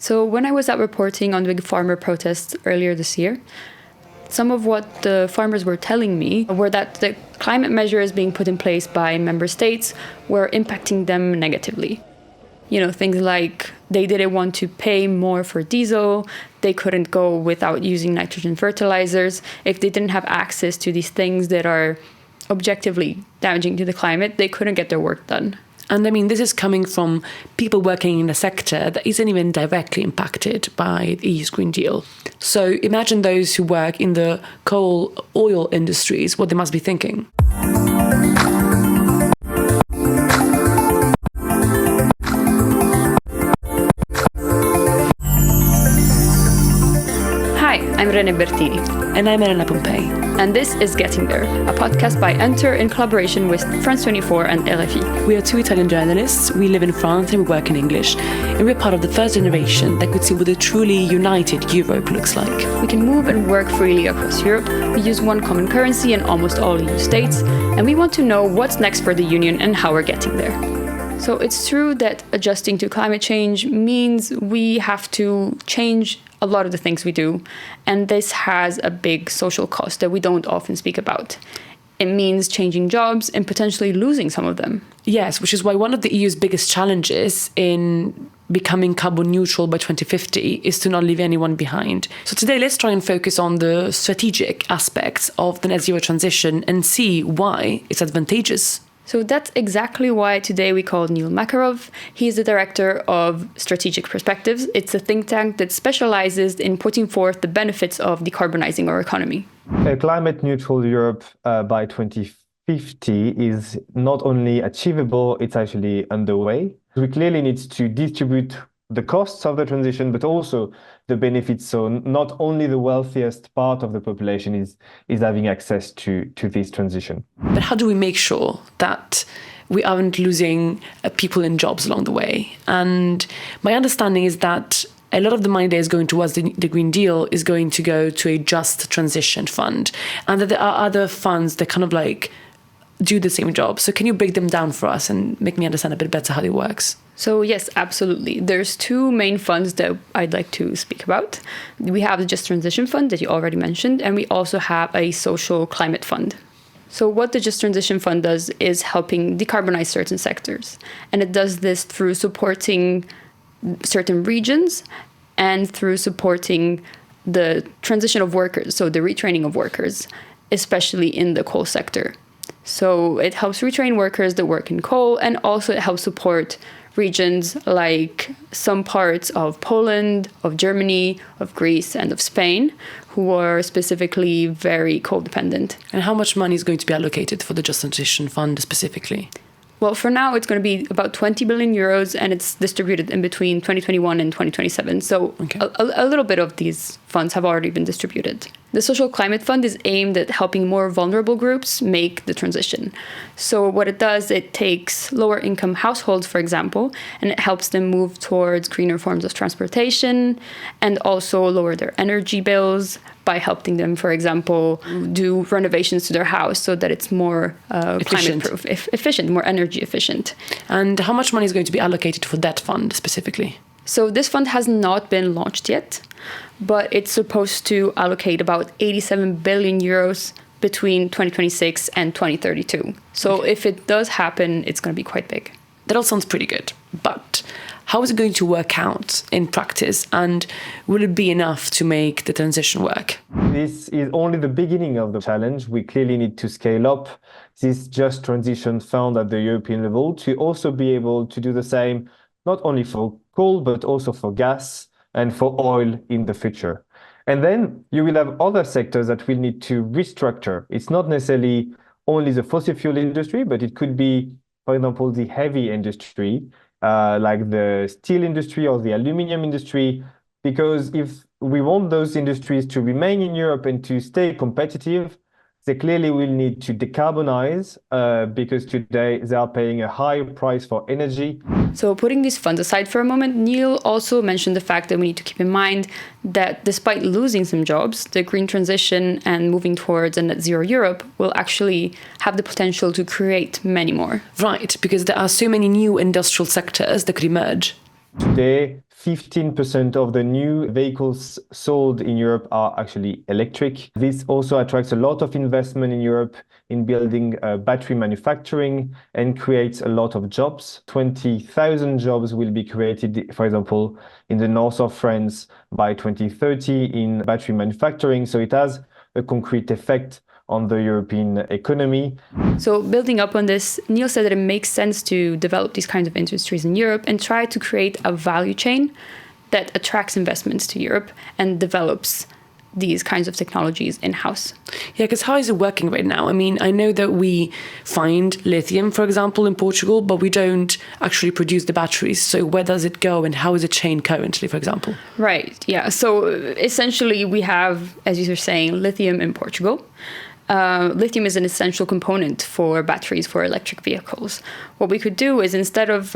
So when I was out reporting on the big farmer protests earlier this year, some of what the farmers were telling me were that the climate measures being put in place by member states were impacting them negatively. You know, things like they didn't want to pay more for diesel, they couldn't go without using nitrogen fertilizers. If they didn't have access to these things that are objectively damaging to the climate, they couldn't get their work done. And I mean, this is coming from people working in a sector that isn't even directly impacted by the EU's Green Deal. So imagine those who work in the coal, oil industries, what they must be thinking. Hi, I'm Renée Bertini. And I'm Elena Pompei. And this is Getting There, a podcast by ENTR in collaboration with France 24 and RFI. We are two Italian journalists, we live in France and we work in English, and we're part of the first generation that could see what a truly united Europe looks like. We can move and work freely across Europe, we use one common currency in almost all EU states, and we want to know what's next for the Union and how we're getting there. So it's true that adjusting to climate change means we have to change a lot of the things we do, and this has a big social cost that we don't often speak about. It means changing jobs and potentially losing some of them. Yes, which is why one of the EU's biggest challenges in becoming carbon neutral by 2050 is to not leave anyone behind. So today, let's try and focus on the strategic aspects of the net zero transition and see why it's advantageous. So that's exactly why today we called Neil Makaroff. He's the director of Strategic Perspectives. It's a think tank that specializes in putting forth the benefits of decarbonizing our economy. A climate neutral Europe by 2050 is not only achievable, it's actually underway. We clearly need to distribute the costs of the transition, but also the benefits. So not only the wealthiest part of the population is having access to this transition. But how do we make sure that we aren't losing people in jobs along the way? And my understanding is that a lot of the money that is going towards the Green Deal is going to go to a just transition fund, and that there are other funds that kind of like do the same job. So can you break them down for us and make me understand a bit better how it works? So yes, absolutely. There's two main funds that I'd like to speak about. We have the Just Transition Fund that you already mentioned, and we also have a social climate fund. So what the Just Transition Fund does is helping decarbonize certain sectors. And it does this through supporting certain regions and through supporting the transition of workers, so the retraining of workers, especially in the coal sector. So it helps retrain workers that work in coal, and also it helps support regions like some parts of Poland, of Germany, of Greece, and of Spain, who are specifically very coal dependent. And how much money is going to be allocated for the Just Transition Fund specifically? Well, for now, it's going to be about 20 billion euros, and it's distributed in between 2021 and 2027. So okay. a little bit of these funds have already been distributed. The Social Climate Fund is aimed at helping more vulnerable groups make the transition. So what it does, it takes lower income households, for example, and it helps them move towards greener forms of transportation and also lower their energy bills by helping them, for example, do renovations to their house so that it's more climate-proof, efficient, more energy efficient. And how much money is going to be allocated for that fund specifically? So this fund has not been launched yet, but it's supposed to allocate about 87 billion euros between 2026 and 2032. So okay. If it does happen, it's going to be quite big. That all sounds pretty good, but how is it going to work out in practice, and will it be enough to make the transition work? This is only the beginning of the challenge. We clearly need to scale up this Just Transition Fund at the European level to also be able to do the same, not only for coal, but also for gas and for oil in the future. And then you will have other sectors that will need to restructure. It's not necessarily only the fossil fuel industry, but it could be, for example, the heavy industry, like the steel industry or the aluminium industry, because if we want those industries to remain in Europe and to stay competitive, they clearly will need to decarbonize because today they are paying a high price for energy. So putting these funds aside for a moment, Neil also mentioned the fact that we need to keep in mind that despite losing some jobs, the green transition and moving towards a net zero Europe will actually have the potential to create many more. Right, because there are so many new industrial sectors that could emerge. Today, 15% of the new vehicles sold in Europe are actually electric. This also attracts a lot of investment in Europe in building battery manufacturing and creates a lot of jobs. 20,000 jobs will be created, for example, in the north of France by 2030 in battery manufacturing. So it has a concrete effect on the European economy. So building up on this, Neil said that it makes sense to develop these kinds of industries in Europe and try to create a value chain that attracts investments to Europe and develops these kinds of technologies in-house. Yeah, because how is it working right now? I mean, I know that we find lithium, for example, in Portugal, but we don't actually produce the batteries. So where does it go and how is it chained currently, for example? Right, yeah. So essentially we have, as you were saying, lithium in Portugal. Lithium is an essential component for batteries for electric vehicles. What we could do is, instead of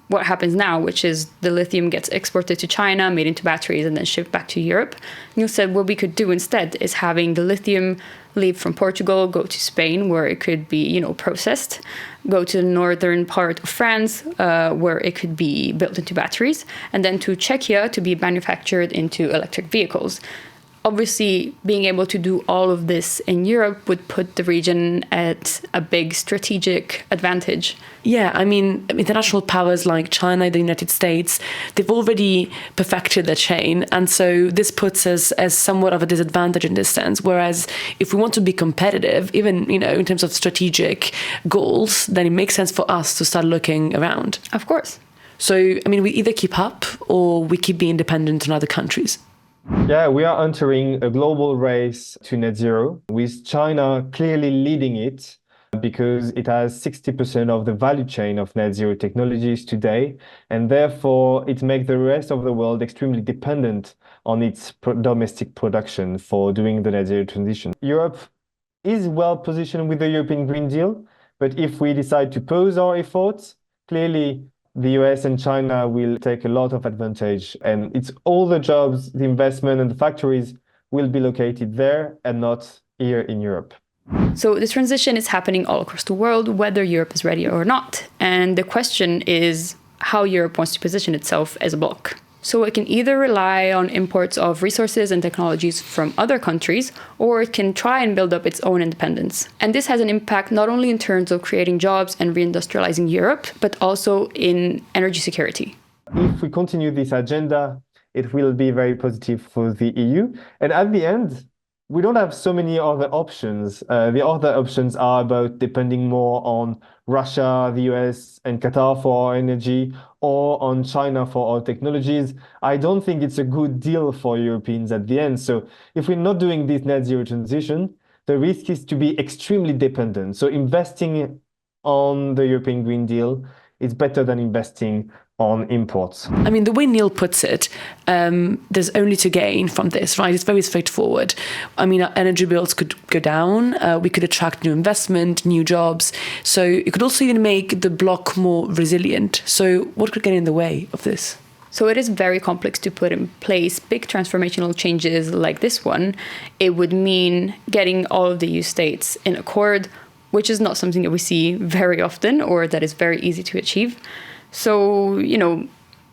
what happens now, which is the lithium gets exported to China, made into batteries, and then shipped back to Europe, Neil said what we could do instead is having the lithium leave from Portugal, go to Spain, where it could be, processed, go to the northern part of France, where it could be built into batteries, and then to Czechia to be manufactured into electric vehicles. Obviously, being able to do all of this in Europe would put the region at a big strategic advantage. Yeah, I mean, international powers like China, the United States, they've already perfected the chain. And so this puts us as somewhat of a disadvantage in this sense. Whereas if we want to be competitive, even, in terms of strategic goals, then it makes sense for us to start looking around. Of course. So, we either keep up or we keep being dependent on other countries. Yeah, we are entering a global race to net zero, with China clearly leading it because it has 60% of the value chain of net zero technologies today, and therefore it makes the rest of the world extremely dependent on its domestic production for doing the net zero transition. Europe is well positioned with the European Green Deal, but if we decide to pause our efforts, clearly the US and China will take a lot of advantage, and it's all the jobs, the investment and the factories will be located there and not here in Europe. So the transition is happening all across the world, whether Europe is ready or not. And the question is how Europe wants to position itself as a bloc. So it can either rely on imports of resources and technologies from other countries, or it can try and build up its own independence. And this has an impact not only in terms of creating jobs and reindustrializing Europe, but also in energy security. If we continue this agenda, it will be very positive for the EU. And at the end, we don't have so many other options. The other options are about depending more on Russia, the US, and Qatar for our energy, or on China for our technologies. I don't think it's a good deal for Europeans at the end. So if we're not doing this net zero transition, the risk is to be extremely dependent. So investing on the European Green Deal is better than investing on imports. The way Neil puts it, there's only to gain from this, right? It's very straightforward. Our energy bills could go down. We could attract new investment, new jobs. So it could also even make the bloc more resilient. So what could get in the way of this? So it is very complex to put in place big transformational changes like this one. It would mean getting all of the EU states in accord, which is not something that we see very often or that is very easy to achieve. So,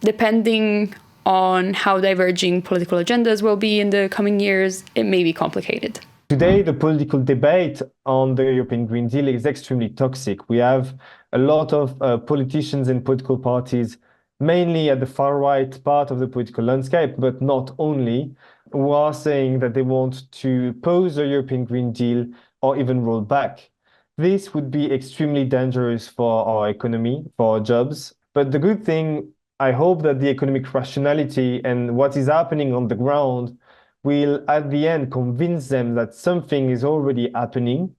depending on how diverging political agendas will be in the coming years, it may be complicated. Today, the political debate on the European Green Deal is extremely toxic. We have a lot of politicians and political parties, mainly at the far right part of the political landscape, but not only, who are saying that they want to pause the European Green Deal or even roll back. This would be extremely dangerous for our economy, for our jobs. But the good thing, I hope that the economic rationality and what is happening on the ground will, at the end, convince them that something is already happening,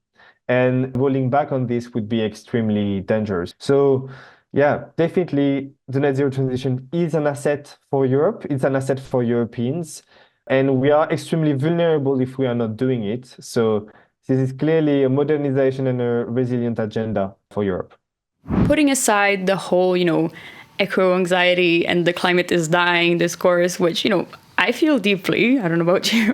and rolling back on this would be extremely dangerous. So, yeah, definitely the net zero transition is an asset for Europe. It's an asset for Europeans, and we are extremely vulnerable if we are not doing it. So this is clearly a modernization and a resilient agenda for Europe. Putting aside the whole, eco-anxiety and the climate is dying discourse, which, I feel deeply, I don't know about you.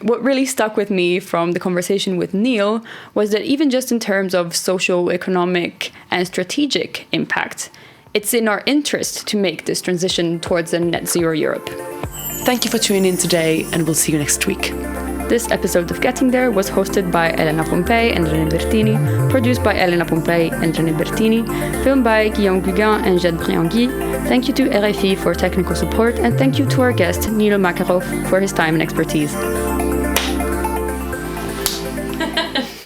What really stuck with me from the conversation with Neil was that even just in terms of social, economic, and strategic impact, It's in our interest to make this transition towards a net zero Europe. Thank you for tuning in today, and we'll see you next week. This episode of Getting There was hosted by Elena Pompei and Renée Bertini, produced by Elena Pompei and Renée Bertini, filmed by Guillaume Gugan and Jade Briangui. Thank you to RFI for technical support, and thank you to our guest, Makaroff, for his time and expertise.